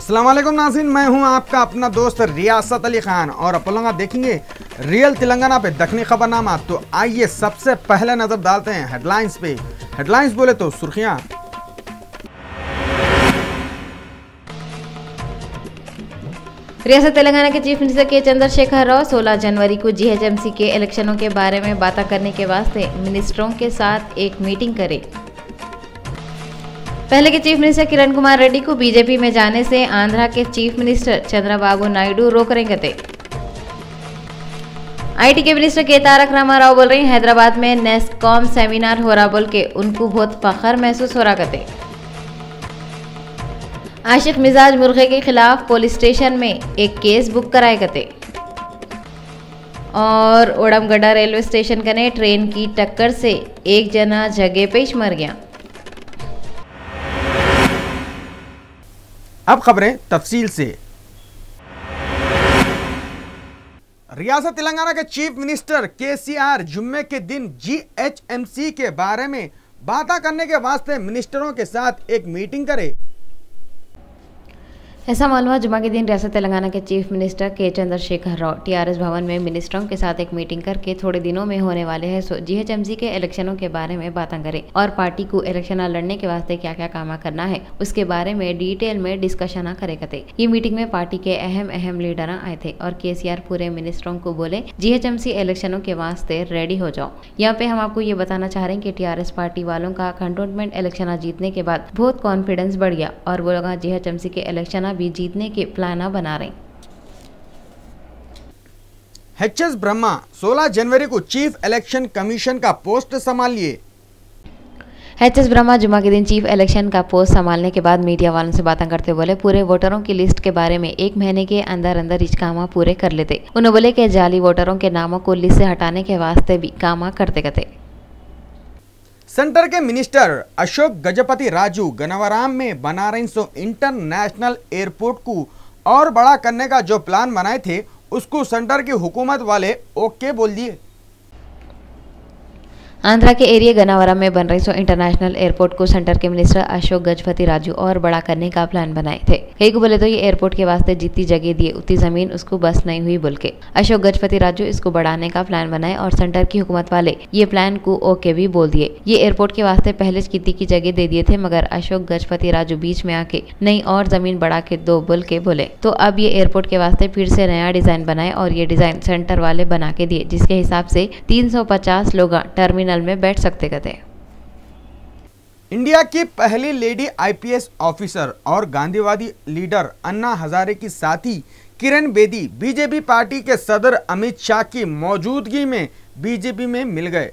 अस्सलाम वालेकुम नाज़रीन, मैं हूं आपका अपना दोस्त रियासत अली खान और आप लोग देखेंगे रियल तेलंगाना पे दखनी खबरनामा। तो आइए सबसे पहले नजर डालते हैं हेडलाइंस पे। हेडलाइंस बोले तो सुर्खियां। रियासत तेलंगाना के चीफ मिनिस्टर के चंद्रशेखर राव 16 जनवरी को जीएचएमसी के इलेक्शनों के बारे में बात करने के वास्ते मिनिस्टरों के साथ एक मीटिंग करे। पहले के चीफ मिनिस्टर किरण कुमार रेड्डी को बीजेपी में जाने से आंध्रा के चीफ मिनिस्टर चंद्रबाबू नायडू रोक रहे थे। आईटी के मिनिस्टर के तारक रामाराव बोल रहे हैं हैदराबाद में नेस्कॉम सेमिनार हो रहा बोल के उनको बहुत फखर महसूस हो रहा करते। आशिक मिजाज मुर्गे के खिलाफ पुलिस स्टेशन में एक केस बुक कराए करते। और ओडमगड्डा रेलवे स्टेशन कने ट्रेन की टक्कर से एक जना जगह पे ही मर गया। अब खबरें तफसील से। रियासत तेलंगाना के चीफ मिनिस्टर केसीआर जुम्मे के दिन जीएचएमसी के बारे में बात करने के वास्ते मिनिस्टरों के साथ एक मीटिंग करे। ऐसा मालूम हुआ जुम्मे के दिन रियासत तेलंगाना के चीफ मिनिस्टर के चंद्रशेखर राव टीआरएस भवन में मिनिस्टरों के साथ एक मीटिंग करके थोड़े दिनों में होने वाले हैं जीएचएमसी के इलेक्शनों के बारे में बातें करें और पार्टी को इलेक्शन लड़ने के वास्ते क्या क्या काम करना है उसके बारे में डिटेल में डिस्कशन करे करते। ये मीटिंग में पार्टी के अहम लीडर आए थे और केसीआर पूरे मिनिस्टरों को बोले जीएचएमसी इलेक्शनों के वास्ते रेडी हो जाओ। यहाँ पे हम आपको ये बताना चाह रहे हैं कि टीआरएस पार्टी वालों का कंटोनमेंट इलेक्शन जीतने के बाद बहुत कॉन्फिडेंस बढ़ गया और वो लोग जीएचएमसी के इलेक्शन भी जीतने के प्लान बना रहे। एच.एस. ब्रह्मा 16 जनवरी को चीफ इलेक्शन कमीशन का पोस्ट संभाल लिए। एच.एस. ब्रह्मा जुम्मा के दिन चीफ इलेक्शन का पोस्ट संभालने के बाद मीडिया वालों से बातें करते बोले पूरे वोटरों की लिस्ट के बारे में एक महीने के अंदर इस काम पूरे कर लेते। उन्होंने बोले कि जाली वोटरों के नामों को लिस्ट से हटाने के वास्ते भी काम करते। सेंटर के मिनिस्टर अशोक गजपति राजू गनवराम में बना रही इंटरनेशनल एयरपोर्ट को और बड़ा करने का जो प्लान बनाए थे उसको सेंटर की हुकूमत वाले ओके बोल दिए। आंध्रा के एरिया गनावरम में बन रही इंटरनेशनल एयरपोर्ट को सेंटर के मिनिस्टर अशोक गजपति राजू और बड़ा करने का प्लान बनाए थे। कई को बोले तो ये एयरपोर्ट के वास्ते जितनी जगह दिए उतनी जमीन उसको बस नहीं हुई बोल के अशोक गजपति राजू इसको बढ़ाने का प्लान बनाए और सेंटर की हुकूमत वाले ये प्लान को ओके भी बोल दिए। ये एयरपोर्ट के वास्ते पहले कितनी की जगह दे दिए थे मगर अशोक गजपति राजू बीच में आके नहीं और जमीन बढ़ा के दो बोल के बोले तो अब ये एयरपोर्ट के वास्ते फिर से नया डिजाइन बनाए और ये डिजाइन सेंटर वाले बना के दिए जिसके हिसाब से 350 लोग टर्मिनल में बैठ सकते थे। इंडिया की पहली लेडी आईपीएस ऑफिसर और गांधीवादी लीडर अन्ना हजारे की साथी किरण बेदी बीजेपी पार्टी के सदर अमित शाह की मौजूदगी में बीजेपी में मिल गए।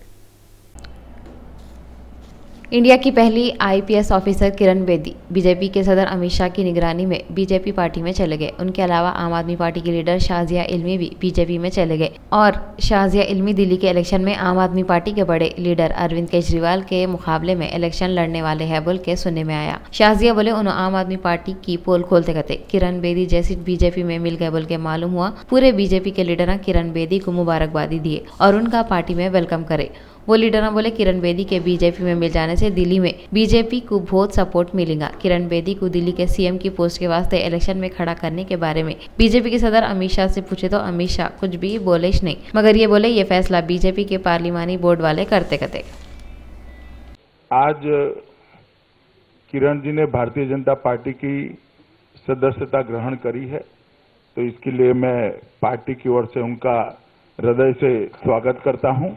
इंडिया की पहली IPS officer Kiran Bedi BJP के सदर अमित शाह की निगरानी में बीजेपी पार्टी में चले गए। उनके अलावा आम आदमी पार्टी के लीडर शाजिया इल्मी भी बीजेपी में चले गए और शाजिया इल्मी दिल्ली के इलेक्शन में आम आदमी पार्टी के बड़े लीडर अरविंद केजरीवाल के मुकाबले में इलेक्शन लड़ने वाले हैं बोल के सुनने में आया। शाजिया बोले उन्होंने आम आदमी पार्टी की पोल खोलते कहते किरण बेदी जैसी बीजेपी में मिल गए बोल के मालूम हुआ। पूरे बीजेपी के लीडर किरण बेदी को मुबारकबादी दिए और उनका पार्टी में वेलकम करे। वो लीडर बोले किरण बेदी के बीजेपी में मिल जाने से दिल्ली में बीजेपी को बहुत सपोर्ट मिलेगा। किरण बेदी को दिल्ली के सीएम की पोस्ट के वास्ते इलेक्शन में खड़ा करने के बारे में बीजेपी के सदर अमित शाह से पूछे तो अमित शाह कुछ भी बोले ही नहीं मगर ये बोले ये फैसला बीजेपी के पार्लिमानी बोर्ड वाले करते। आज किरण जी ने भारतीय जनता पार्टी की सदस्यता ग्रहण करी है तो इसके लिए मैं पार्टी की ओर से उनका हृदय से स्वागत करता हूं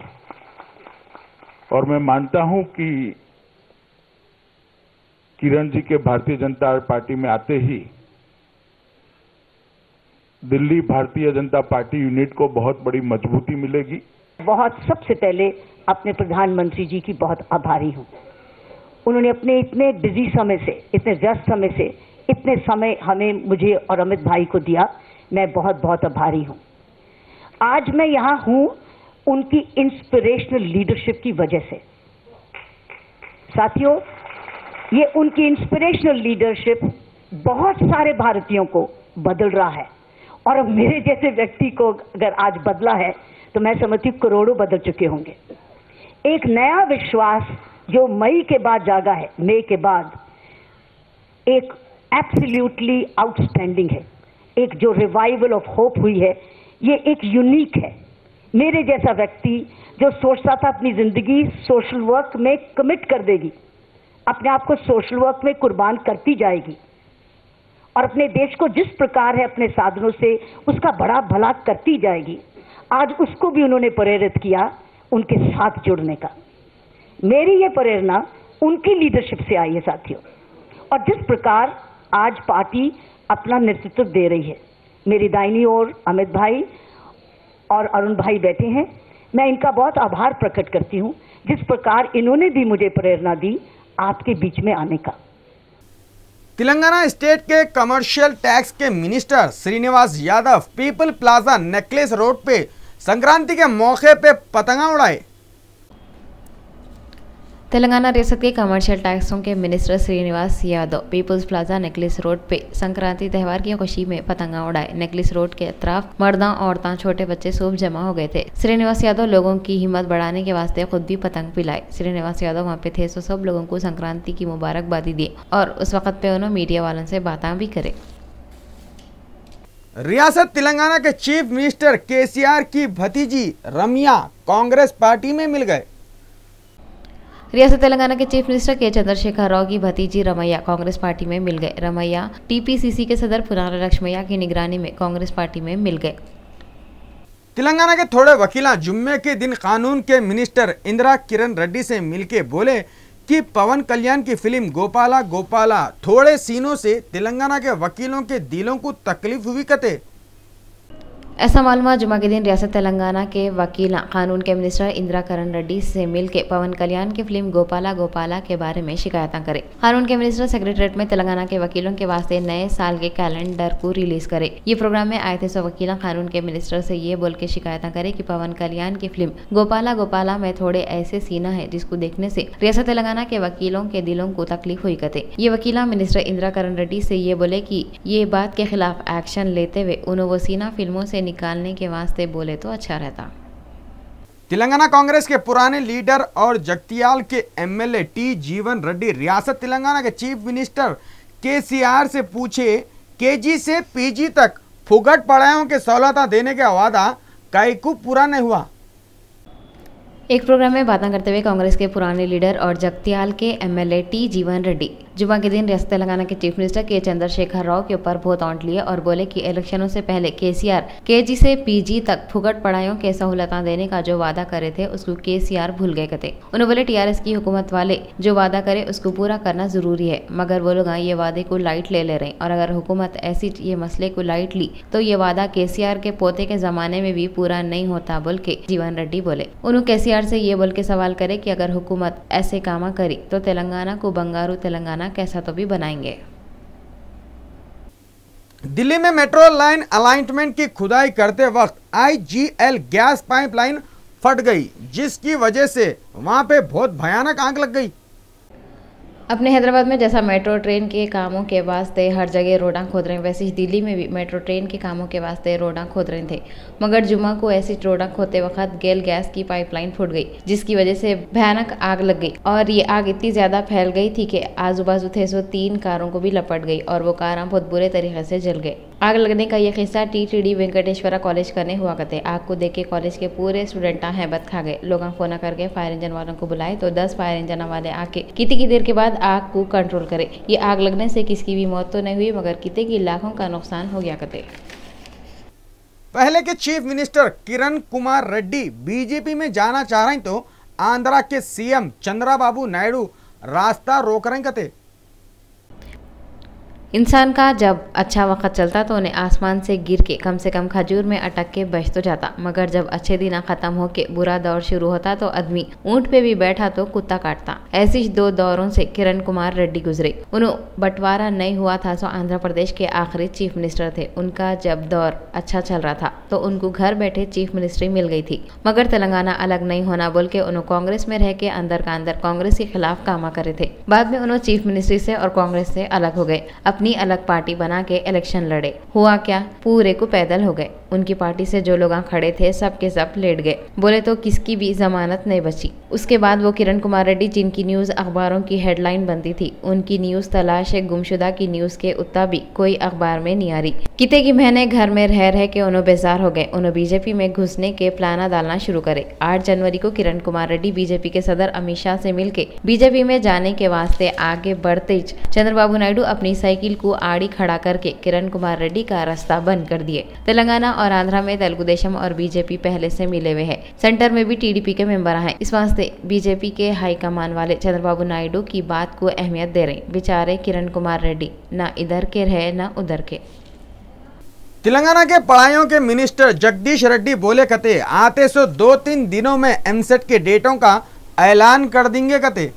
और मैं मानता हूं कि किरण जी के भारतीय जनता पार्टी में आते ही दिल्ली भारतीय जनता पार्टी यूनिट को बहुत बड़ी मजबूती मिलेगी। बहुत सबसे पहले अपने प्रधानमंत्री जी की बहुत आभारी हूं। उन्होंने अपने इतने बिजी समय से, इतने व्यस्त समय से इतने समय हमें, मुझे और अमित भाई को दिया। मैं बहुत बहुत आभारी हूं। आज मैं यहां हूं उनकी इंस्पिरेशनल लीडरशिप की वजह से। साथियों, ये उनकी इंस्पिरेशनल लीडरशिप बहुत सारे भारतीयों को बदल रहा है और अब मेरे जैसे व्यक्ति को अगर आज बदला है तो मैं समझती हूं करोड़ों बदल चुके होंगे। एक नया विश्वास जो मई के बाद जागा है, मई के बाद एक एब्सोल्युटली आउटस्टैंडिंग है। एक जो रिवाइवल ऑफ होप हुई है, ये एक यूनिक है। मेरे जैसा व्यक्ति जो सोचता था अपनी जिंदगी सोशल वर्क में कमिट कर देगी, अपने आप को सोशल वर्क में कुर्बान करती जाएगी और अपने देश को जिस प्रकार है अपने साधनों से उसका बड़ा भला करती जाएगी, आज उसको भी उन्होंने प्रेरित किया उनके साथ जुड़ने का। मेरी ये प्रेरणा उनकी लीडरशिप से आई है साथियों। और जिस प्रकार आज पार्टी अपना नेतृत्व दे रही है, मेरी दाहिनी ओर अमित भाई और अरुण भाई बैठे हैं, मैं इनका बहुत आभार प्रकट करती हूं जिस प्रकार इन्होंने भी मुझे प्रेरणा दी आपके बीच में आने का। तेलंगाना स्टेट के कमर्शियल टैक्स के minister Srinivas Yadav people plaza necklace road पे संक्रांति के मौके पे पतंगा उड़ाए। तेलंगाना रियासत के कमर्शियल टैक्सों के minister Srinivas Yadav peoples plaza necklace road पे संक्रांति त्यौहार की खुशी में पतंगा उड़ाए। नेकलेस रोड के अतराफ मर्दा औरतां छोटे बच्चे खूब जमा हो गए थे। श्रीनिवास यादव लोगों की हिम्मत बढ़ाने के वास्ते खुद भी पतंग पिलाए। श्रीनिवास यादव वहाँ पे थे तो सब लोगों को संक्रांति की मुबारकबादी दी और उस वक्त पे उन्होंने मीडिया वालों से बातें भी करे। रियासत तेलंगाना के चीफ मिनिस्टर केसीआर की भतीजी रमिया कांग्रेस पार्टी में मिल गए। रियासत तेलंगाना के चीफ मिनिस्टर के चंद्रशेखर राव की भतीजी रमैया कांग्रेस पार्टी में मिल गए। रमैया टीपीसीसी के सदर पुनारा लक्ष्मैया की निगरानी में कांग्रेस पार्टी में मिल गए। तेलंगाना के थोड़े वकील जुम्मे के दिन कानून के मिनिस्टर इंदिरा किरण रेड्डी से मिलके बोले कि पवन कल्याण की फिल्म गोपाला गोपाला थोड़े सीनों से तेलंगाना के वकीलों के दिलों को तकलीफ हुई कते। ऐसा मालूम जुमा के दिन रियासत तेलंगाना के वकील कानून के मिनिस्टर इंदिरा किरण रेड्डी से मिलकर पवन कल्याण की फिल्म गोपाला गोपाला के बारे में शिकायतें करे। कानून के मिनिस्टर सेक्रेटरीट में तेलंगाना के वकीलों के वास्ते नए साल के कैलेंडर को रिलीज करे। ये प्रोग्राम में आए थे सो वकील कानून के मिनिस्टर से ये बोल के शिकायतें करे कि पवन कल्याण की फिल्म गोपाला गोपाला में थोड़े ऐसे सीना है जिसको देखने से रियासत तेलंगाना के वकीलों के दिलों को तकलीफ हुई कते। ये वकीला मिनिस्टर इंदिरा किरण रेड्डी से ये बोले कि ये बात के खिलाफ एक्शन लेते हुए उन्हें वो सीना फिल्मों से निकालने के वास्ते बोले तो अच्छा रहता। तेलंगाना कांग्रेस के पुराने लीडर और जगतियाल के एमएलए टी जीवन रेड्डी रियासत तेलंगाना के चीफ मिनिस्टर केसीआर से पूछे केजी से पीजी तक फुकट पढ़ाइयों के सहूलत देने का वादा कई को पूरा नहीं हुआ। एक प्रोग्राम में बातें करते हुए कांग्रेस के पुराने लीडर और जगतियाल के एमएलए टी जीवन रेड्डी जुमा के दिन रियासत तेलंगाना के चीफ मिनिस्टर के चंद्रशेखर राव के ऊपर बहुत औंट लिए और बोले कि इलेक्शनों से पहले केसीआर केजी से पीजी तक फुकट पढ़ाइयों के सहूलतें देने का जो वादा करे थे उसको केसीआर भूल गए थे। उन्होंने बोले टीआरएस की हुकूमत वाले जो वादा करे उसको पूरा करना जरूरी है, मगर वो लोग ये वादे को लाइट ले रहे और अगर हुकूमत ऐसी ये मसले को लाइट ली तो ये वादा केसीआर के पोते के जमाने में भी पूरा नहीं होता बोल के जीवन रेड्डी बोले। उन्होंने केसीआर से ये बोल के सवाल करे कि अगर हुकूमत ऐसे काम करी तो तेलंगाना को बंगारू तेलंगाना कैसा तो भी बनाएंगे। दिल्ली में मेट्रो लाइन अलाइनमेंट की खुदाई करते वक्त आईजीएल गैस पाइपलाइन फट गई जिसकी वजह से वहां पे बहुत भयानक आग लग गई। अपने हैदराबाद में जैसा मेट्रो ट्रेन के कामों के वास्ते हर जगह रोडां खोद रहे हैं वैसे ही दिल्ली में भी मेट्रो ट्रेन के कामों के वास्ते रोडां खोद रहे थे, मगर जुमा को ऐसी रोडां खोदते वक्त गेल गैस की पाइपलाइन फूट गई जिसकी वजह से भयानक आग लग गई और ये आग इतनी ज्यादा फैल गई थी कि आजू बाजू थे सो 3 कारों को भी लपट गई और वो कारें बहुत बुरे तरीके से जल गए। आग लगने का यह किस्सा टीटीडी वेंकटेश्वरा कॉलेज करने हुआ करते। आग को देख के कॉलेज के पूरे स्टूडेंट हैबत खा गए। लोग फोन करके फायर इंजन वालों को बुलाए तो 10 फायर इंजन वाले आके कितनी देर के बाद आग को कंट्रोल करे। ये आग लगने से किसी की भी मौत तो नहीं हुई मगर कितने की लाखों का नुकसान हो गया करते। पहले के chief minister Kiran Kumar Reddy BJP में जाना चाह रहे तो आंध्रा के सीएम चंद्रबाबू नायडू रास्ता रोक रहे कहते। इंसान का जब अच्छा वक्त चलता तो उन्हें आसमान से गिर के कम से कम खजूर में अटक के बच तो जाता, मगर जब अच्छे दिन खत्म होके बुरा दौर शुरू होता तो आदमी ऊंट पे भी बैठा तो कुत्ता काटता। ऐसी 2 दौरों से किरण कुमार रेड्डी गुजरे। उन्हें बंटवारा नहीं हुआ था तो आंध्र प्रदेश के आखिरी चीफ मिनिस्टर थे। उनका जब दौर अच्छा चल रहा था तो उनको घर बैठे चीफ मिनिस्ट्री मिल गई थी, मगर तेलंगाना अलग नहीं होना बोल के उन्होंने कांग्रेस में रह के अंदर का अंदर कांग्रेस के खिलाफ काम करे थे। बाद में उन्होंने चीफ मिनिस्ट्री से और कांग्रेस से अलग हो गए, अपनी अलग पार्टी बना के इलेक्शन लड़े। हुआ क्या, पूरे को पैदल हो गए। उनकी पार्टी से जो लोग खड़े थे सब के सब लेट गए। बोले तो किसकी भी जमानत नहीं बची। उसके बाद वो किरण कुमार रेड्डी जिनकी न्यूज अखबारों की हेडलाइन बनती थी, उनकी न्यूज तलाश है गुमशुदा की न्यूज के उत्ता भी कोई अखबार में नहीं आ रही। किते की महीने घर में रह के उन्होंने बेजार हो गए। उन्होंने बीजेपी में घुसने के प्लान डालना शुरू करे। 8 जनवरी को किरण कुमार रेड्डी बीजेपी के सदर अमित शाह से मिलके बीजेपी में जाने के वास्ते आगे बढ़ते चंद्रबाबू नायडू अपनी साइकिल को आड़ी खड़ा करके किरण कुमार रेड्डी का रास्ता बंद कर दिए। तेलंगाना और आंध्रा में तेलुगु देशम और बीजेपी पहले से मिले हुए हैं। सेंटर में भी टीडीपी के मेंबर हैं। इस वास्ते बीजेपी के हाईकमान वाले चंद्रबाबू नायडू की बात को अहमियत दे रहे। बेचारे किरण कुमार रेड्डी ना इधर के रहे ना उधर के। तेलंगाना के पढ़ाइयों के मिनिस्टर जगदीश रेड्डी बोले कते आते सो 2-3 दिनों में एमसेट के डेटों का ऐलान कर देंगे कते।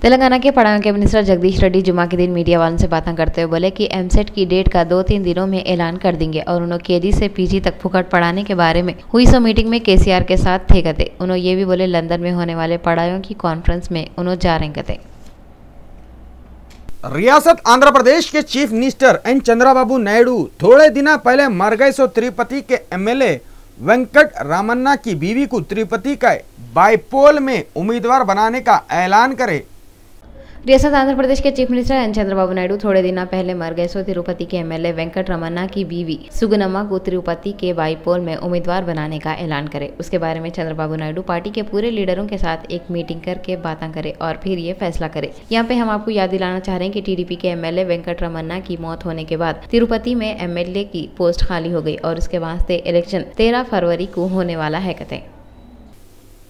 तेलंगाना के पढ़ाइयों के मिनिस्टर जगदीश रेड्डी जुमा के दिन मीडिया वालों से बातें करते हुए बोले कि एमसेट की डेट का 2-3 दिनों में ऐलान कर देंगे और उन्होंने केजी से पीजी तक फुकट पढ़ाने के बारे में हुई सो मीटिंग में केसीआर के साथ थे कते। उन्होंने ये भी बोले लंदन में होने वाले पढ़ाइयों की कॉन्फ्रेंस में उन्होंने जा रहे कते। रियासत आंध्र प्रदेश के chief minister N Chandrababu Naidu थोड़े दिन पहले मर गए सो तिरुपति के एमएलए वेंकट रामन्ना की बीवी को तिरुपति का बाईपोल में उम्मीदवार बनाने का ऐलान करे। रियासत आंध्र प्रदेश के chief minister N Chandrababu Naidu थोड़े दिन पहले मर गए सो तिरुपति के एमएलए वेंकट रमन्ना की बीवी सुगुनम्मा को तिरुपति के बाईपोल में उम्मीदवार बनाने का ऐलान करे। उसके बारे में चंद्रबाबू नायडू पार्टी के पूरे लीडरों के साथ एक मीटिंग करके बातें करे और फिर ये फैसला करे। यहाँ पे हम आपको याद दिलाना चाह रहे हैं कि टीडीपी के एमएलए वेंकट रमन्ना की मौत होने के बाद तिरुपति में एमएलए की पोस्ट खाली हो गई और उसके वास्ते इलेक्शन 13 फरवरी को होने वाला है कते।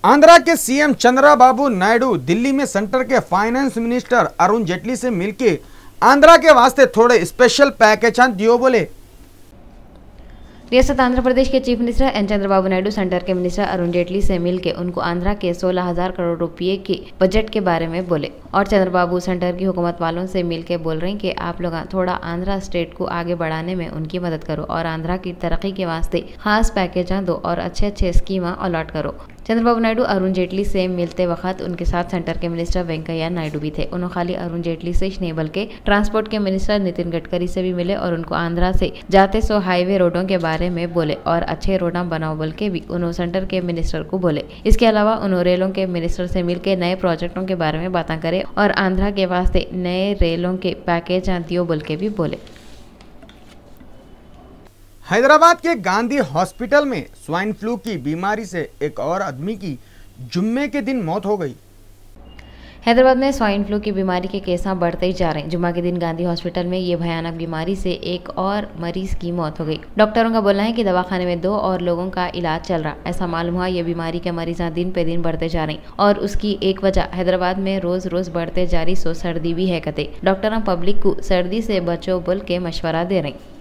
आंध्रा के सीएम चंद्रबाबू नायडू दिल्ली में सेंटर के फाइनेंस मिनिस्टर अरुण जेटली से मिलके आंध्रा के वास्ते थोड़े स्पेशल पैकेज दियो बोले। रियासत आंध्र प्रदेश के chief minister N Chandrababu Naidu centre के मिनिस्टर अरुण जेटली से मिलकर उनको आंध्रा के 16,000 करोड़ रुपए के बजट के बारे में बोले और चंद्रबाबू सेंटर की हुकूमत वालों से मिलकर बोल रहे हैं कि आप लोग थोड़ा आंध्रा स्टेट को आगे बढ़ाने में उनकी मदद करो और आंध्रा की तरक्की के वास्ते खास पैकेज दो और अच्छे स्कीम अलॉट करो। चंद्रबाबू नायडू अरुण जेटली से मिलते वक्त उनके साथ सेंटर के मिनिस्टर वेंकैया नायडू भी थे। उन्होंने खाली अरुण जेटली से नहीं बल्कि ट्रांसपोर्ट के मिनिस्टर नितिन गडकरी से भी मिले और उनको आंध्रा से जाते सो हाईवे रोडों के बारे में बोले और अच्छे रोडा बनाओ बोल के भी उन्होंने सेंटर के मिनिस्टर को बोले। इसके अलावा उन्होंने रेलों के मिनिस्टर से मिलकर नए प्रोजेक्टों के बारे में बातें करे और आंध्रा के वास्ते नए रेलों के पैकेज दियो बोल के भी बोले। हैदराबाद के गांधी हॉस्पिटल में स्वाइन फ्लू की बीमारी से एक और आदमी की जुम्मे के दिन मौत हो गई। हैदराबाद में स्वाइन फ्लू की बीमारी के केस बढ़ते ही जा रहे हैं। जुम्मा के दिन गांधी हॉस्पिटल में ये भयानक बीमारी से एक और मरीज की मौत हो गई। डॉक्टरों का बोलना है कि दवाखाने में 2 और लोगों का इलाज चल रहा। ऐसा मालूम हुआ ये बीमारी के मरीज दिन पे दिन बढ़ते जा रहे हैं और उसकी एक वजह हैदराबाद में रोज बढ़ते जा रही सो सर्दी भी है कते। डॉक्टर पब्लिक को सर्दी से बचो बोल के मशवरा दे रहे हैं।